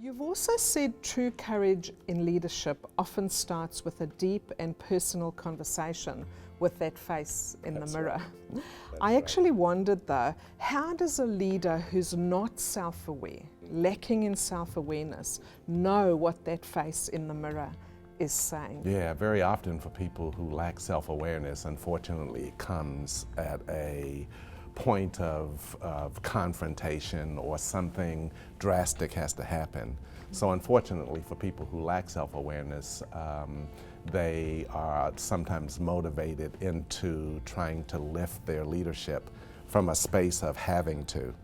You've also said true courage in leadership often starts with a deep and personal conversation with that face in the mirror. I actually wondered though, how does a leader who's not self-aware, lacking in self-awareness, know what that face in the mirror is saying? Yeah, very often for people who lack self-awareness, unfortunately it comes at a point of confrontation or something drastic has to happen. So unfortunately for people who lack self-awareness, they are sometimes motivated into trying to lift their leadership from a space of having to,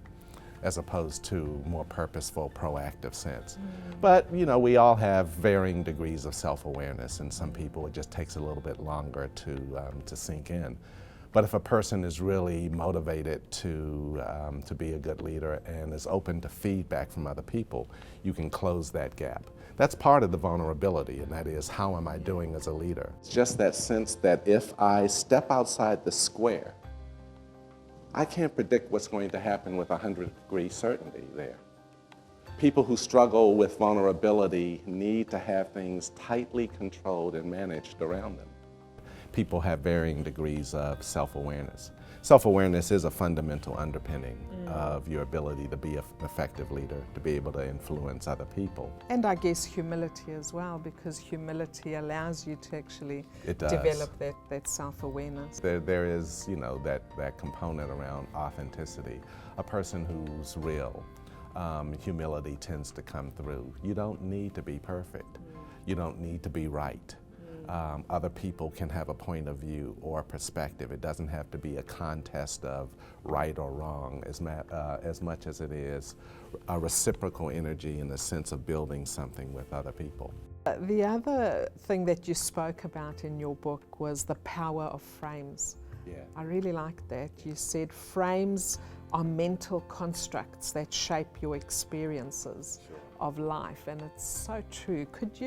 as opposed to more purposeful, proactive sense. But you know, we all have varying degrees of self-awareness, and some people it just takes a little bit longer to sink in. But if a person is really motivated to be a good leader and is open to feedback from other people, you can close that gap. That's part of the vulnerability, and that is, how am I doing as a leader? It's just that sense that if I step outside the square, I can't predict what's going to happen with 100-degree certainty there. People who struggle with vulnerability need to have things tightly controlled and managed around them. People have varying degrees of self-awareness. Self-awareness is a fundamental underpinning of your ability to be an effective leader, to be able to influence other people. And I guess humility as well, because humility allows you to actually It does. develop that self-awareness. There is, you know, that component around authenticity. A person who's real, humility tends to come through. You don't need to be perfect. You don't need to be right. Other people can have a point of view or a perspective. It doesn't have to be a contest of right or wrong as much as it is a reciprocal energy in the sense of building something with other people. The other thing that you spoke about in your book was the power of frames. Yeah. I really liked that. You said frames are mental constructs that shape your experiences of life, and it's so true. Could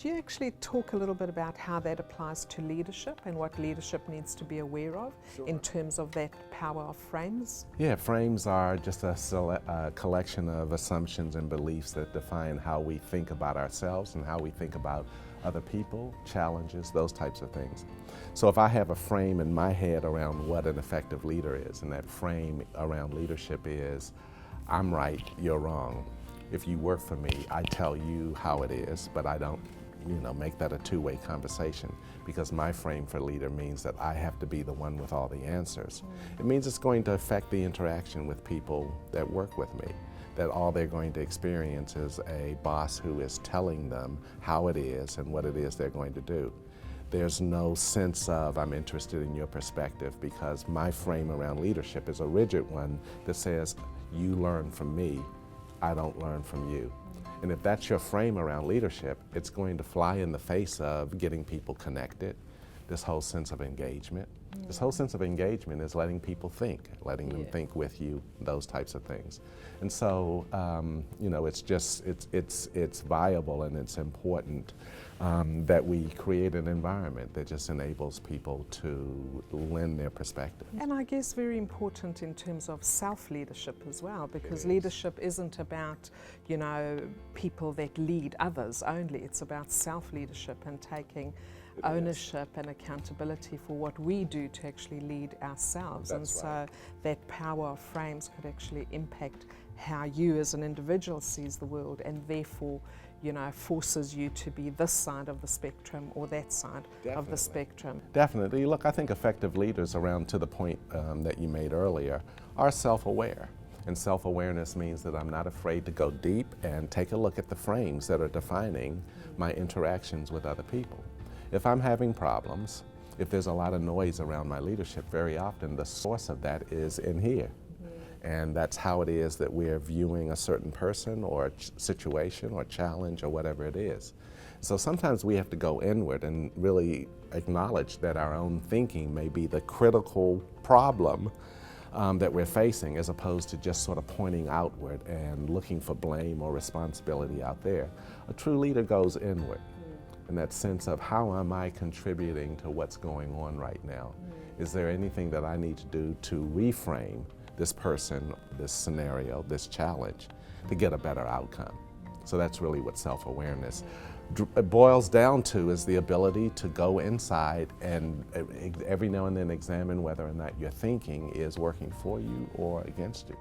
you actually talk a little bit about how that applies to leadership and what leadership needs to be aware of in terms of that power of frames? Yeah, frames are just a collection of assumptions and beliefs that define how we think about ourselves and how we think about other people, challenges, those types of things. So if I have a frame in my head around what an effective leader is, and that frame around leadership is, I'm right, you're wrong. If you work for me, I tell you how it is, but I don't, make that a two-way conversation, because my frame for leader means that I have to be the one with all the answers. It means it's going to affect the interaction with people that work with me, that all they're going to experience is a boss who is telling them how it is and what it is they're going to do. There's no sense of, I'm interested in your perspective, because my frame around leadership is a rigid one that says, you learn from me, I don't learn from you. And if that's your frame around leadership, it's going to fly in the face of getting people connected, this whole sense of engagement. This whole sense of engagement is letting people think, letting them think with you, those types of things. And so, it's viable and it's important that we create an environment that just enables people to lend their perspective. And I guess very important in terms of self-leadership as well, because leadership isn't about, people that lead others only. It's about self-leadership and taking ownership and accountability for what we do to actually lead ourselves. So that power of frames could actually impact how you as an individual sees the world, and therefore forces you to be this side of the spectrum or that side of the spectrum. Definitely. Look, I think effective leaders, around to the point that you made earlier, are self-aware. And self-awareness means that I'm not afraid to go deep and take a look at the frames that are defining my interactions with other people. If I'm having problems, if there's a lot of noise around my leadership, very often the source of that is in here. And that's how it is that we're viewing a certain person or situation or challenge or whatever it is. So sometimes we have to go inward and really acknowledge that our own thinking may be the critical problem that we're facing, as opposed to just sort of pointing outward and looking for blame or responsibility out there. A true leader goes inward. In that sense of, how am I contributing to what's going on right now? Is there anything that I need to do to reframe this person, this scenario, this challenge, to get a better outcome? So that's really what self-awareness boils down to, is the ability to go inside and every now and then examine whether or not your thinking is working for you or against you.